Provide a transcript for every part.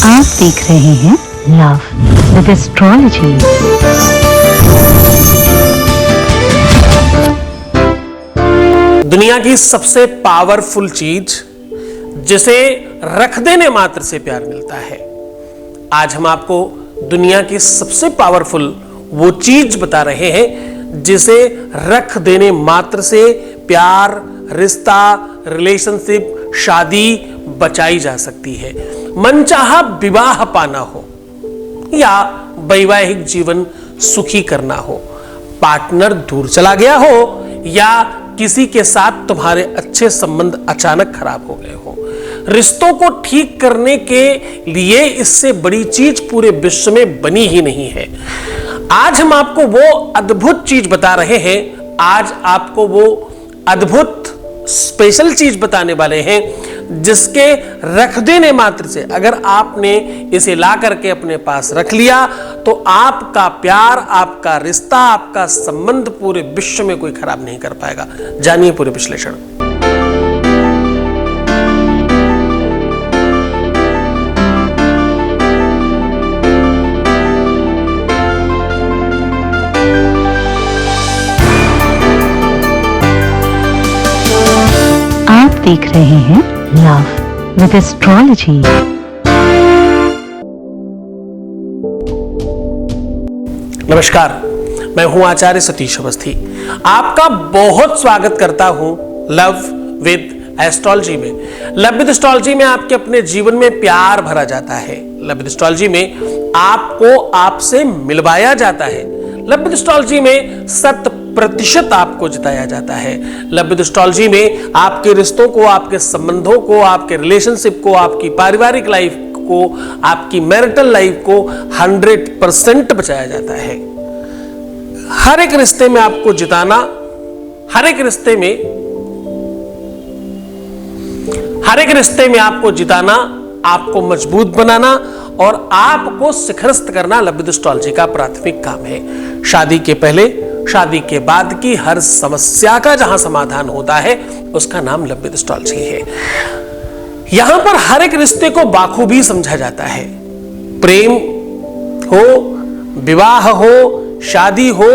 आप देख रहे हैं लव विद एस्ट्रोलॉजी। दुनिया की सबसे पावरफुल चीज जिसे रख देने मात्र से प्यार मिलता है। आज हम आपको दुनिया की सबसे पावरफुल वो चीज बता रहे हैं जिसे रख देने मात्र से प्यार, रिश्ता, रिलेशनशिप, शादी बचाई जा सकती है। मनचाहा विवाह पाना हो या वैवाहिक जीवन सुखी करना हो, पार्टनर दूर चला गया हो या किसी के साथ तुम्हारे अच्छे संबंध अचानक खराब हो गए हो, रिश्तों को ठीक करने के लिए इससे बड़ी चीज पूरे विश्व में बनी ही नहीं है। आज हम आपको वो अद्भुत चीज बता रहे हैं। आज आपको वो अद्भुत स्पेशल चीज बताने वाले हैं जिसके रख देने मात्र से अगर आपने इसे ला करके अपने पास रख लिया तो आपका प्यार, आपका रिश्ता, आपका संबंध पूरे विश्व में कोई खराब नहीं कर पाएगा। जानिए पूरे विश्लेषण। आप देख रहे हैं लव विद एस्ट्रोलॉजी। नमस्कार, मैं हूं आचार्य सतीश अवस्थी। आपका बहुत स्वागत करता हूं लव विद एस्ट्रोलॉजी में। लव विद एस्ट्रोलॉजी में आपके अपने जीवन में प्यार भरा जाता है। लव विद एस्ट्रोलॉजी में आपको आपसे मिलवाया जाता है। लव विद एस्ट्रोलॉजी में 100% आपको जिताया जाता है। लव विद एस्ट्रोलॉजी में आपके रिश्तों को, आपके संबंधों को, आपके रिलेशनशिप को, आपकी पारिवारिक लाइफ को, आपकी मैरिटल लाइफ को 100% बचाया जाता है। हर एक रिश्ते में आपको जिताना, हर एक रिश्ते में आपको जिताना, आपको मजबूत बनाना और आपको शिखरस्थ करना लव विद एस्ट्रोलॉजी का प्राथमिक काम है। शादी के पहले, शादी के बाद की हर समस्या का जहां समाधान होता है उसका नाम लव विद एस्ट्रोलॉजी है। यहां पर हर एक रिश्ते को बाखूबी समझा जाता है। प्रेम हो, विवाह हो, शादी हो,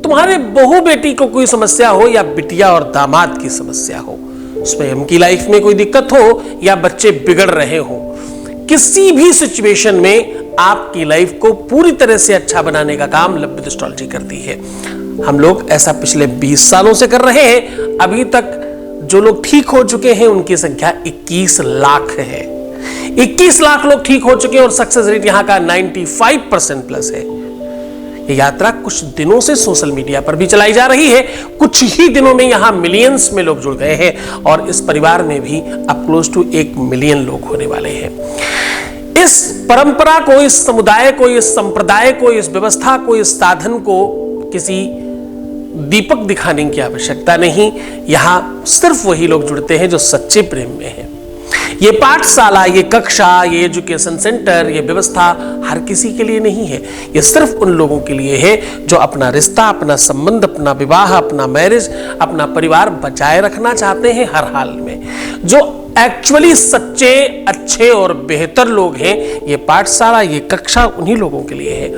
तुम्हारे बहू बेटी को कोई समस्या हो या बिटिया और दामाद की समस्या हो, स्वयं की लाइफ में कोई दिक्कत हो या बच्चे बिगड़ रहे हो, किसी भी सिचुएशन में आपकी लाइफ को पूरी तरह से अच्छा बनाने का काम लव विद एस्ट्रोलॉजी करती है। हम लोग ऐसा पिछले 20 सालों से कर रहे हैं। अभी तक जो लोग ठीक हो चुके हैं उनकी संख्या 21 लाख है। 21 लाख लोग ठीक हो चुके हैं और सक्सेस रेट यहां का 95% प्लस है। ये यात्रा कुछ दिनों से सोशल मीडिया पर भी चलाई जा रही है। कुछ ही दिनों में यहां मिलियंस में लोग जुड़ गए हैं और इस परिवार में भी अब क्लोज टू 1 मिलियन लोग होने वाले हैं। इस परंपरा को, इस समुदाय को, इस संप्रदाय को, इस व्यवस्था को, इस साधन को किसी दीपक दिखाने की आवश्यकता नहीं। यहां सिर्फ वही लोग जुड़ते हैं जो सच्चे प्रेम में हैं। ये पाठशाला, ये कक्षा, ये एजुकेशन सेंटर, ये व्यवस्था हर किसी के लिए नहीं है। ये सिर्फ उन लोगों के लिए है जो अपना रिश्ता, अपना संबंध, अपना विवाह, अपना मैरिज, अपना परिवार बचाए रखना चाहते हैं हर हाल में। जो एक्चुअली सच्चे, अच्छे और बेहतर लोग हैं, ये पाठशाला, ये कक्षा उन्हीं लोगों के लिए है।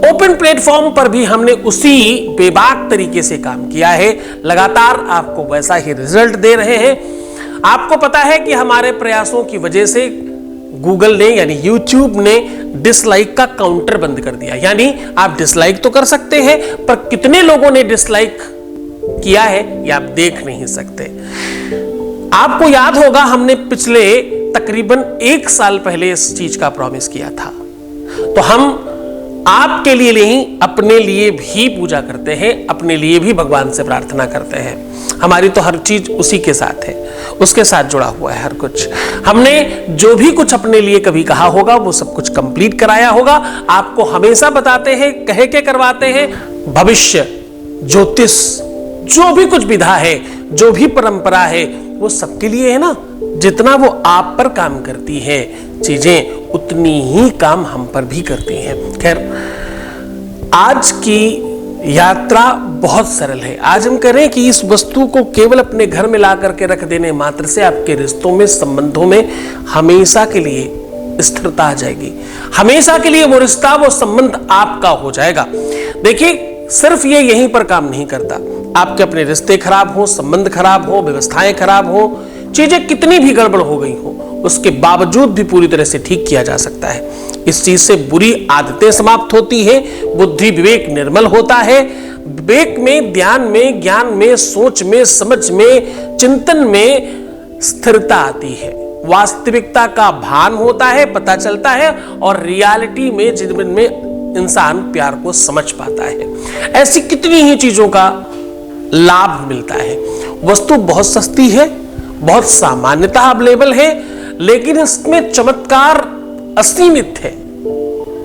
ओपन प्लेटफॉर्म पर भी हमने उसी बेबाक तरीके से काम किया है। लगातार आपको वैसा ही रिजल्ट दे रहे हैं। आपको पता है कि हमारे प्रयासों की वजह से गूगल ने यानी यूट्यूब ने डिसलाइक का काउंटर बंद कर दिया। यानी आप डिसलाइक तो कर सकते हैं पर कितने लोगों ने डिसलाइक किया है ये आप देख नहीं सकते। आपको याद होगा हमने पिछले तकरीबन 1 साल पहले इस चीज का प्रॉमिस किया था। तो हम आपके लिए नहीं, अपने लिए भी पूजा करते हैं, अपने लिए भी भगवान से प्रार्थना करते हैं। हमारी तो हर चीज उसी के साथ है, उसके साथ जुड़ा हुआ है हर कुछ। हमने जो भी कुछ अपने लिए कभी कहा होगा वो सब कुछ कंप्लीट कराया होगा। आपको हमेशा बताते हैं, कह के करवाते हैं। भविष्य, ज्योतिष, जो भी कुछ विधा है, जो भी परंपरा है वो सबके लिए है ना। जितना वो आप पर काम करती है चीजें, उतनी ही काम हम पर भी करती हैं। खैर, आज की यात्रा बहुत सरल है। आज हम करें कि इस वस्तु को केवल अपने घर में ला करके रख देने मात्र से आपके रिश्तों में, संबंधों में हमेशा के लिए स्थिरता आ जाएगी। हमेशा के लिए वो रिश्ता, वो संबंध आपका हो जाएगा। देखिए, सिर्फ ये यहीं पर काम नहीं करता। आपके अपने रिश्ते खराब हो, संबंध खराब हो, व्यवस्थाएं खराब हो, चीजें कितनी भी गड़बड़ हो गई हो, उसके बावजूद भी पूरी तरह से ठीक किया जा सकता है। इस चीज से बुरी आदतें समाप्त होती है, बुद्धि विवेक निर्मल होता है। विवेक में, ध्यान में, ज्ञान में, सोच में, समझ में, चिंतन में स्थिरता आती है, वास्तविकता का भान होता है, पता चलता है, और रियलिटी में, जीवन में इंसान प्यार को समझ पाता है। ऐसी कितनी ही चीजों का लाभ मिलता है। वस्तु बहुत सस्ती है, बहुत सामान्यतः अवेलेबल है, लेकिन इसमें चमत्कार असीमित है।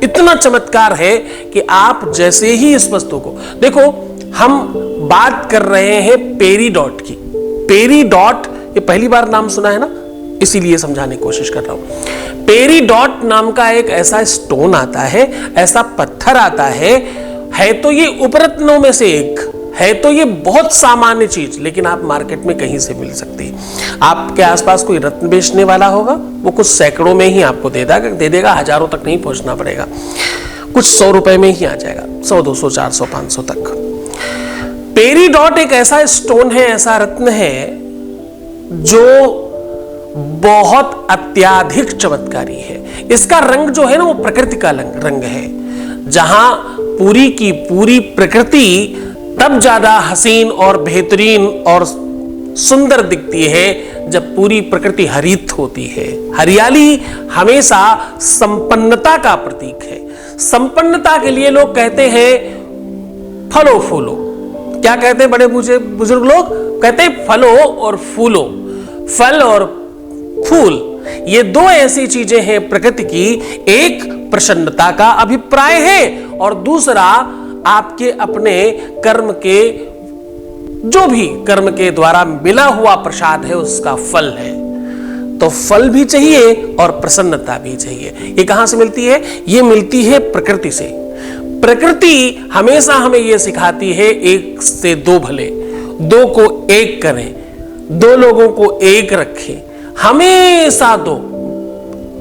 इतना चमत्कार है कि आप जैसे ही इस वस्तु को देखो, हम बात कर रहे हैं पेरीडॉट की। पेरीडॉट, ये पहली बार नाम सुना है ना, इसीलिए समझाने की कोशिश कर रहा हूं। पेरीडॉट नाम का एक ऐसा स्टोन आता है, ऐसा पत्थर आता है तो ये उपरत्नों में से एक है, तो ये बहुत सामान्य चीज, लेकिन आप मार्केट में कहीं से मिल सकती है। आपके आसपास कोई रत्न बेचने वाला होगा, वो कुछ सैकड़ों में ही आपको दे देगा, हजारों तक नहीं पहुंचना पड़ेगा, कुछ 100 रुपए में ही आ जाएगा, 100, 200, 400, 500 तक। पेरीडॉट एक ऐसा स्टोन है, ऐसा रत्न है जो बहुत अत्याधिक चमत्कारी है। इसका रंग जो है ना, वो प्रकृति का रंग है। जहां पूरी की पूरी प्रकृति तब ज्यादा हसीन और बेहतरीन और सुंदर दिखती है जब पूरी प्रकृति हरित होती है। हरियाली हमेशा संपन्नता का प्रतीक है। संपन्नता के लिए लोग कहते हैं फलो फूलो। क्या कहते हैं बड़े बुजुर्ग लोग? कहते हैं फलो और फूलो। फल और फूल, ये दो ऐसी चीजें हैं प्रकृति की। एक प्रसन्नता का अभिप्राय है और दूसरा आपके अपने कर्म के, जो भी कर्म के द्वारा मिला हुआ प्रसाद है, उसका फल है। तो फल भी चाहिए और प्रसन्नता भी चाहिए। ये कहां से मिलती है? ये मिलती है प्रकृति से। प्रकृति हमेशा हमें यह सिखाती है, एक से दो भले, दो को एक करें, दो लोगों को एक रखें, हमेशा दो।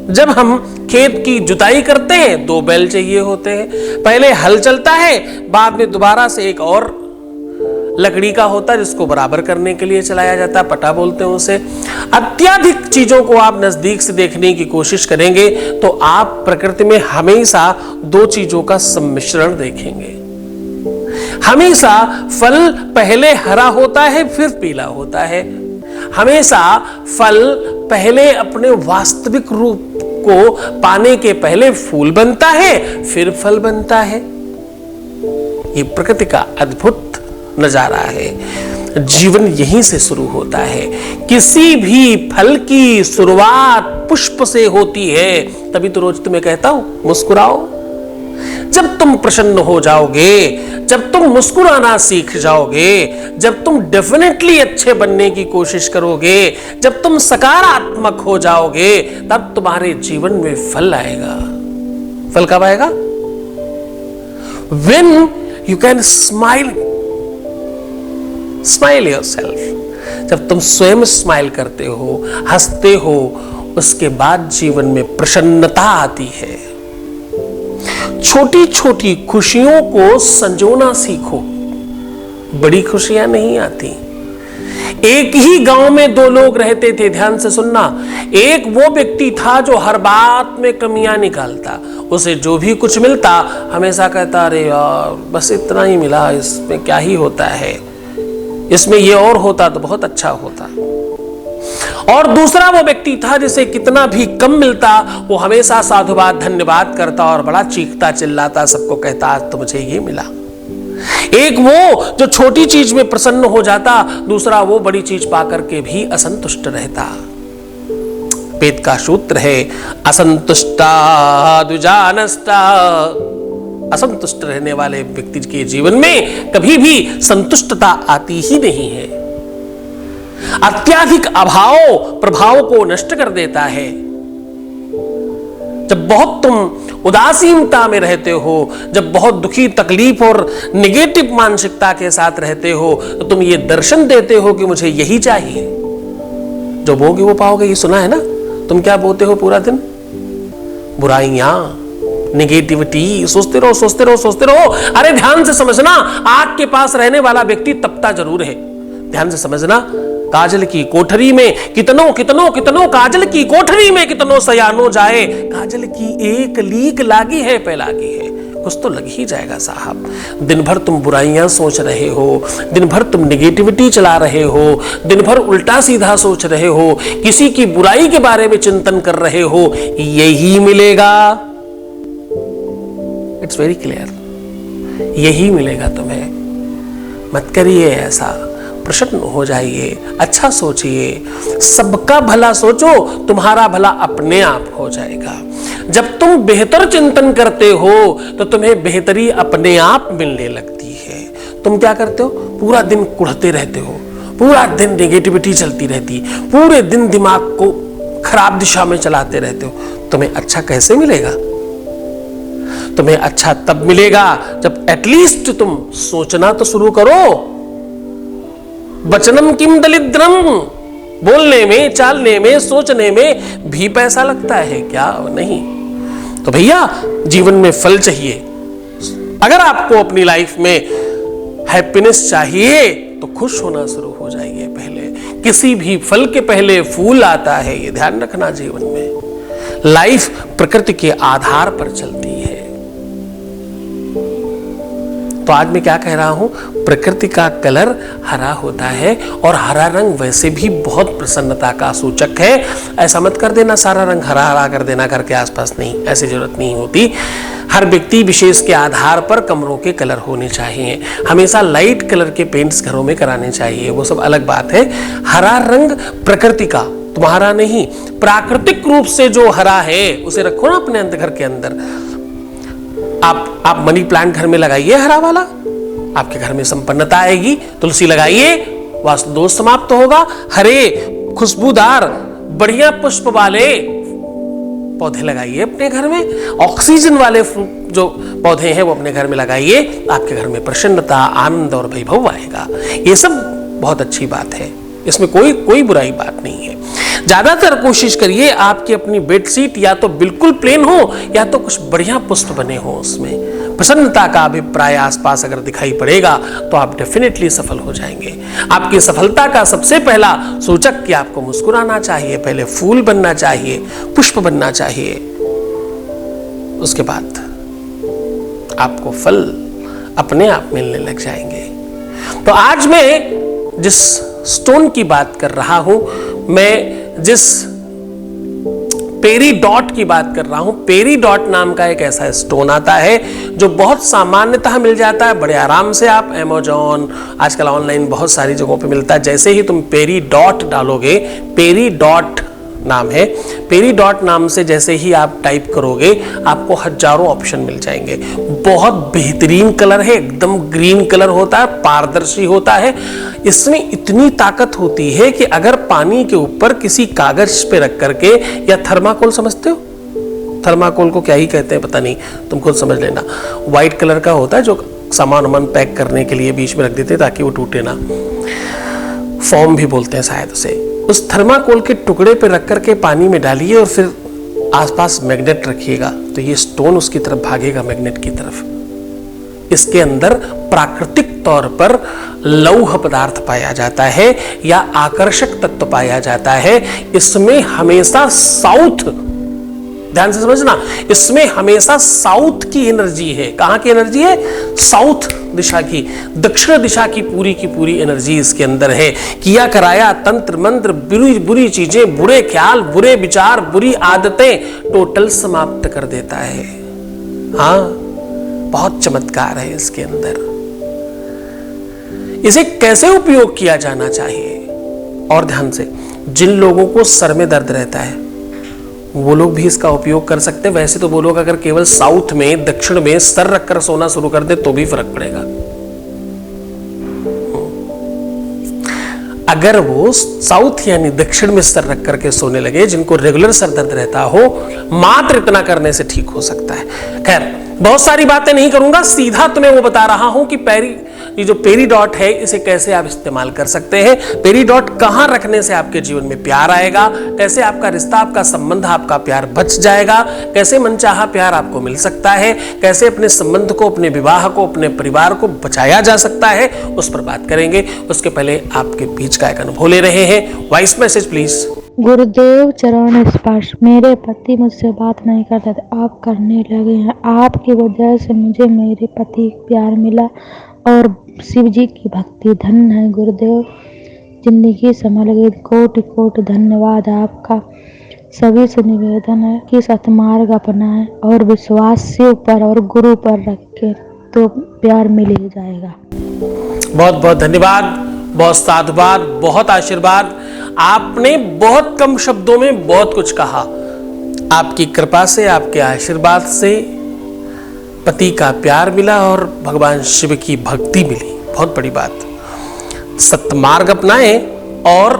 जब हम खेत की जुताई करते हैं, दो बैल चाहिए होते हैं। पहले हल चलता है, बाद में दोबारा से एक और लकड़ी का होता है जिसको बराबर करने के लिए चलाया जाता है, पटा बोलते हैं उसे। अत्याधिक चीजों को आप नजदीक से देखने की कोशिश करेंगे तो आप प्रकृति में हमेशा दो चीजों का सम्मिश्रण देखेंगे। हमेशा फल पहले हरा होता है, फिर पीला होता है। हमेशा फल पहले अपने वास्तविक रूप को पाने के पहले फूल बनता है, फिर फल बनता है। ये प्रकृति का अद्भुत नजारा है। जीवन यहीं से शुरू होता है। किसी भी फल की शुरुआत पुष्प से होती है। तभी तो रोज तुम्हें कहता हूं मुस्कुराओ। जब तुम प्रसन्न हो जाओगे, जब तुम मुस्कुराना सीख जाओगे, जब तुम डेफिनेटली अच्छे बनने की कोशिश करोगे, जब तुम सकारात्मक हो जाओगे, तब तुम्हारे जीवन में फल आएगा। फल कब आएगा? When you can smile yourself। जब तुम स्वयं स्माइल करते हो, हंसते हो, उसके बाद जीवन में प्रसन्नता आती है। छोटी छोटी खुशियों को संजोना सीखो, बड़ी खुशियां नहीं आती। एक ही गांव में दो लोग रहते थे, ध्यान से सुनना। एक वो व्यक्ति था जो हर बात में कमियां निकालता, उसे जो भी कुछ मिलता हमेशा कहता, अरे यार बस इतना ही मिला, इसमें क्या ही होता है, इसमें ये और होता तो बहुत अच्छा होता। और दूसरा वो व्यक्ति था जिसे कितना भी कम मिलता, वो हमेशा साधुवाद धन्यवाद करता और बड़ा चीखता चिल्लाता, सबको कहता आज तो मुझे ये मिला। एक वो जो छोटी चीज में प्रसन्न हो जाता, दूसरा वो बड़ी चीज पाकर के भी असंतुष्ट रहता। वेद का सूत्र है, असंतुष्टा द्विजानष्टा। असंतुष्ट रहने वाले व्यक्ति के जीवन में कभी भी संतुष्टता आती ही नहीं है। अत्याधिक अभाव प्रभाव को नष्ट कर देता है। जब बहुत तुम उदासीनता में रहते हो, जब बहुत दुखी, तकलीफ और नेगेटिव मानसिकता के साथ रहते हो, तो तुम ये दर्शन देते हो कि मुझे यही चाहिए। जो बोगे वो पाओगे, ये सुना है ना? तुम क्या बोते हो पूरा दिन? बुराइयां, नेगेटिविटी, सोचते रहो सोचते रहो सोचते रहो। अरे ध्यान से समझना, आग के पास रहने वाला व्यक्ति तपता जरूर है। ध्यान से समझना, काजल की कोठरी में कितनों कितनों कितनों, काजल की कोठरी में कितनों सयानो जाए, काजल की एक लीक लागी है पैलागी है। कुछ तो लग ही जाएगा साहब। दिन भर तुम बुराइयां सोच रहे हो, दिन भर तुम नेगेटिविटी चला रहे हो, दिन भर उल्टा सीधा सोच रहे हो, किसी की बुराई के बारे में चिंतन कर रहे हो, यही मिलेगा। इट्स वेरी क्लियर, यही मिलेगा तुम्हें। मत करिए ऐसा, प्रसन्न हो जाइए, अच्छा सोचिए, सबका भला सोचो, तुम्हारा भला अपने आप हो जाएगा। जब तुम बेहतर चिंतन करते हो तो तुम्हें बेहतरी अपने आप मिलने लगती है। तुम क्या करते हो? पूरा दिन कुढ़ते रहते हो, पूरा दिन नेगेटिविटी चलती रहती, पूरे दिन दिमाग को खराब दिशा में चलाते रहते हो। तुम्हें अच्छा कैसे मिलेगा? तुम्हें अच्छा तब मिलेगा जब एटलीस्ट तुम सोचना तो शुरू करो। वचनम किम दलिद्रम, बोलने में, चालने में, सोचने में भी पैसा लगता है क्या? नहीं। तो भैया जीवन में फल चाहिए। अगर आपको अपनी लाइफ में हैप्पीनेस चाहिए तो खुश होना शुरू हो जाइए। पहले किसी भी फल के पहले फूल आता है, ये ध्यान रखना। जीवन में लाइफ प्रकृति के आधार पर चलती है। तो आज मैं क्या कह रहा हूं, प्रकृति का कलर हरा होता है और हरा रंग वैसे भी बहुत प्रसन्नता का सूचक है। ऐसा मत कर देना सारा रंग हरा हरा कर देना घर के आसपास, नहीं, ऐसी जरूरत नहीं होती। हर व्यक्ति विशेष के आधार पर कमरों के कलर होने चाहिए। हमेशा लाइट कलर के पेंट्स घरों में कराने चाहिए, वो सब अलग बात है। हरा रंग प्रकृति का, तुम्हारा नहीं, प्राकृतिक रूप से जो हरा है उसे रखो ना अपने घर के अंदर। आप मनी प्लांट घर में लगाइए हरा वाला, आपके घर में संपन्नता आएगी। तुलसी लगाइए, वास्तु दोष समाप्त होगा। हरे खुशबूदार बढ़िया पुष्प वाले पौधे लगाइए अपने घर में। ऑक्सीजन वाले जो पौधे हैं वो अपने घर में लगाइए। आपके घर में प्रसन्नता, आनंद और वैभव आएगा। ये सब बहुत अच्छी बात है, इसमें कोई बुराई बात नहीं है। ज्यादातर कोशिश करिए आपकी अपनी बेडशीट या तो बिल्कुल प्लेन हो या तो कुछ बढ़िया पुष्प बने हो, उसमें प्रसन्नता का अभिप्राय आसपास अगर दिखाई पड़ेगा तो आप डेफिनेटली सफल हो जाएंगे। आपकी सफलता का सबसे पहला सूचक कि आपको मुस्कुराना चाहिए, पहले फूल बनना चाहिए, पुष्प बनना चाहिए, उसके बाद आपको फल अपने आप मिलने लग जाएंगे। तो आज मैं जिस स्टोन की बात कर रहा हूं, मैं जिस पेरी डॉट की बात कर रहा हूं, पेरी डॉट नाम का एक ऐसा स्टोन आता है जो बहुत सामान्यतः मिल जाता है बड़े आराम से। आप अमेज़न, आजकल ऑनलाइन बहुत सारी जगहों पे मिलता है। जैसे ही तुम पेरी डॉट डालोगे, पेरी डॉट नाम है, पेरी डॉट नाम से जैसे ही आप टाइप करोगे आपको हजारों ऑप्शन मिल जाएंगे। बहुत बेहतरीन कलर है, एकदम ग्रीन कलर होता है, पारदर्शी होता है। इसमें इतनी ताकत होती है कि अगर पानी के ऊपर किसी कागज पे रख करके, या थर्माकोल समझते हो, थर्माकोल को क्या ही कहते हैं पता नहीं, तुम खुद समझ लेना। व्हाइट कलर का होता है जो सामान वामान पैक करने के लिए बीच में रख देते ताकि वो टूटे ना, फॉर्म भी बोलते हैं शायद उसे। उस थर्माकोल के टुकड़े पे रख करके पानी में डालिए और फिर आसपास मैग्नेट रखिएगा तो ये स्टोन उसकी तरफ भागेगा, मैग्नेट की तरफ। इसके अंदर प्राकृतिक तौर पर लौह पदार्थ पाया जाता है या आकर्षक तत्व पाया जाता है। इसमें हमेशा साउथ, ध्यान से समझना, इसमें हमेशा साउथ की एनर्जी है। कहां की एनर्जी है? साउथ दिशा की, दक्षिण दिशा की पूरी एनर्जी इसके अंदर है। किया कराया तंत्र मंत्र, बुरी चीजें, बुरे ख्याल, बुरे विचार, बुरी आदतें टोटल समाप्त कर देता है। हाँ, बहुत चमत्कार है इसके अंदर। इसे कैसे उपयोग किया जाना चाहिए? और ध्यान से, जिन लोगों को सर में दर्द रहता है वो लोग भी इसका उपयोग कर सकते हैं। वैसे तो वो लोग अगर केवल साउथ में, दक्षिण में सर रखकर सोना शुरू कर दे तो भी फर्क पड़ेगा। अगर वो साउथ यानी दक्षिण में सर रख करके सोने लगे, जिनको रेगुलर सर दर्द रहता हो, मात्र इतना करने से ठीक हो सकता है। खैर, बहुत सारी बातें नहीं करूंगा, सीधा तुम्हें वो बता रहा हूं कि ये जो पेरीडॉट है इसे कैसे आप इस्तेमाल कर सकते हैं, पेरीडॉट कहां रखने से आपके जीवन में प्यार आएगा, कैसे आपका रिश्ता, आपका संबंध, आपका प्यार बच जाएगा, कैसे मनचाहा प्यार आपको मिल सकता है, कैसे अपने संबंध को, अपने विवाह को, अपने परिवार को बचाया जा सकता है, उस पर बात करेंगे। उसके पहले आपके बीच का एक अनुभव ले रहे हैं। Voice message please. गुरुदेव चरण स्पर्श। मेरे पति मुझसे बात नहीं करते थे, आप करने लगे हैं। आपकी वजह से मुझे मेरे पति प्यार मिला और शिव जी की भक्ति। धन्य है गुरुदेव, जिंदगी संभल गई। कोटि कोटि धन्यवाद आपका। सभी से निवेदन है कि सतमार्ग अपनाएं और विश्वास शिव पर और गुरु पर रखें तो प्यार मिल ही जाएगा। बहुत बहुत धन्यवाद, बहुत साधुवाद, बहुत आशीर्वाद। आपने बहुत कम शब्दों में बहुत कुछ कहा। आपकी कृपा से, आपके आशीर्वाद से पति का प्यार मिला और भगवान शिव की भक्ति मिली। बहुत बड़ी बात। सत्मार्ग अपनाएं और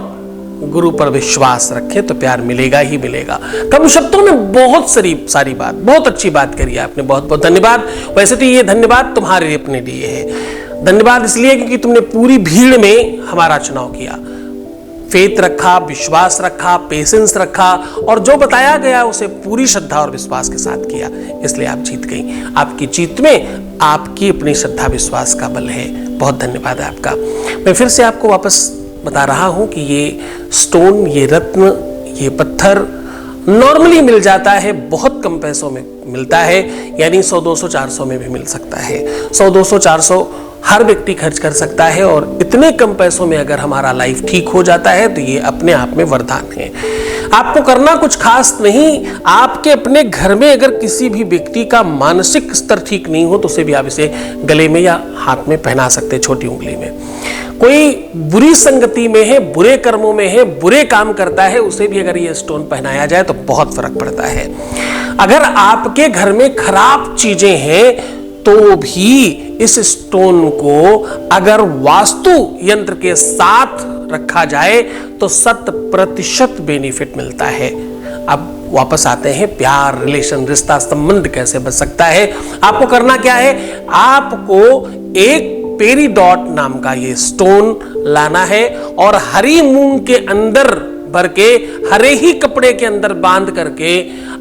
गुरु पर विश्वास रखें तो प्यार मिलेगा ही मिलेगा। कम शब्दों में बहुत सारी बात, बहुत अच्छी बात करी आपने। बहुत बहुत धन्यवाद। वैसे तो ये धन्यवाद तुम्हारे अपने लिए है। धन्यवाद इसलिए क्योंकि तुमने पूरी भीड़ में हमारा चुनाव किया, फेथ रखा, विश्वास रखा, पेशेंस रखा और जो बताया गया उसे पूरी श्रद्धा और विश्वास के साथ किया, इसलिए आप जीत गई। आपकी जीत में आपकी अपनी श्रद्धा विश्वास का बल है। बहुत धन्यवाद आपका। मैं फिर से आपको वापस बता रहा हूं कि ये स्टोन, ये रत्न, ये पत्थर नॉर्मली मिल जाता है, बहुत कम पैसों में मिलता है, यानी 100, 200, 400 में भी मिल सकता है। 100, 200, 400 हर व्यक्ति खर्च कर सकता है और इतने कम पैसों में अगर हमारा लाइफ ठीक हो जाता है तो ये अपने आप में वरदान है। आपको करना कुछ खास नहीं। आपके अपने घर में अगर किसी भी व्यक्ति का मानसिक स्तर ठीक नहीं हो तो उसे भी आप इसे गले में या हाथ में पहना सकते हैं, छोटी उंगली में। कोई बुरी संगति में है, बुरे कर्मों में है, बुरे काम करता है, उसे भी अगर ये स्टोन पहनाया जाए तो बहुत फर्क पड़ता है। अगर आपके घर में खराब चीजें हैं तो भी इस स्टोन को अगर वास्तु यंत्र के साथ रखा जाए तो 100% बेनिफिट मिलता है। अब वापस आते हैं, प्यार, रिलेशन, रिश्ता, संबंध कैसे बच सकता है। आपको करना क्या है, आपको एक पेरीडॉट नाम का ये स्टोन लाना है और हरी मूंग के अंदर भर के, हरे ही कपड़े के अंदर बांध करके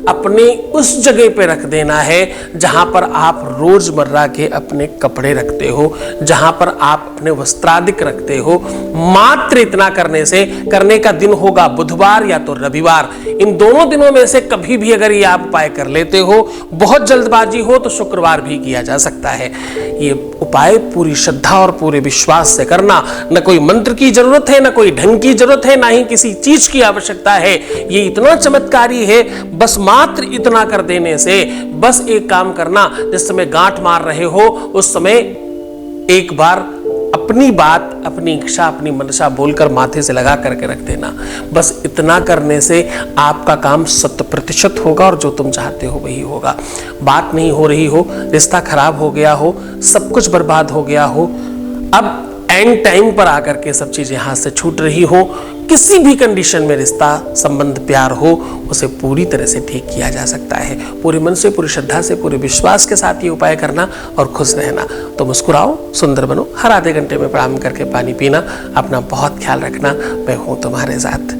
अपने उस जगह पे रख देना है जहां पर आप रोजमर्रा के अपने कपड़े रखते हो, जहां पर आप अपने वस्त्रादिक रखते हो। मात्र इतना करने से, करने का दिन होगा बुधवार या तो रविवार, इन दोनों दिनों में से कभी भी अगर ये आप उपाय कर लेते हो, बहुत जल्दबाजी हो तो शुक्रवार भी किया जा सकता है। ये उपाय पूरी श्रद्धा और पूरे विश्वास से करना। न कोई मंत्र की जरूरत है, न कोई ढंग की जरूरत है, ना ही किसी चीज की आवश्यकता है। ये इतना चमत्कारी है, बस मात्र इतना कर देने से, बस एक काम करना, जिस समय गांठ मार रहे हो उस समय एक बार अपनी बात, अपनी इच्छा, अपनी मनसा बोलकर माथे से लगा करके रख देना। बस इतना करने से आपका काम 100% होगा और जो तुम चाहते हो वही होगा। बात नहीं हो रही हो, रिश्ता खराब हो गया हो, सब कुछ बर्बाद हो गया हो, अब एंड टाइम पर आकर के सब चीजें हाथ से छूट रही हो, किसी भी कंडीशन में रिश्ता, संबंध, प्यार हो, उसे पूरी तरह से ठीक किया जा सकता है। पूरे मन से, पूरी श्रद्धा से, पूरे विश्वास के साथ ये उपाय करना और खुश रहना। तो मुस्कुराओ, सुंदर बनो, हर आधे घंटे में प्रणाम करके पानी पीना। अपना बहुत ख्याल रखना। मैं हूं तुम्हारे साथ।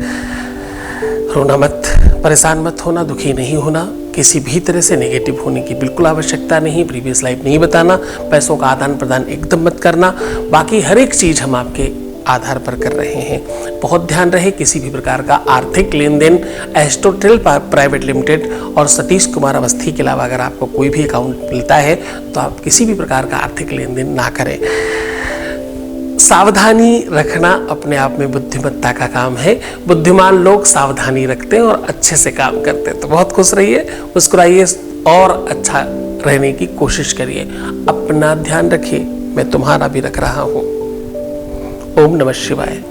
रोना मत, परेशान मत होना, दुखी नहीं होना, किसी भी तरह से नेगेटिव होने की बिल्कुल आवश्यकता नहीं। प्रीवियस लाइफ नहीं बताना, पैसों का आदान प्रदान एकदम मत करना। बाकी हर एक चीज हम आपके आधार पर कर रहे हैं। बहुत ध्यान रहे, किसी भी प्रकार का आर्थिक लेन देन एस्ट्रोटेल प्राइवेट लिमिटेड और सतीश कुमार अवस्थी के अलावा अगर आपको कोई भी अकाउंट मिलता है तो आप किसी भी प्रकार का आर्थिक लेन देन ना करें। सावधानी रखना अपने आप में बुद्धिमत्ता का काम है। बुद्धिमान लोग सावधानी रखते हैं और अच्छे से काम करते हैं। तो बहुत खुश रहिए, मुस्कुराइए और अच्छा रहने की कोशिश करिए। अपना ध्यान रखिए, मैं तुम्हारा भी रख रहा हूं। ओम नमः शिवाय।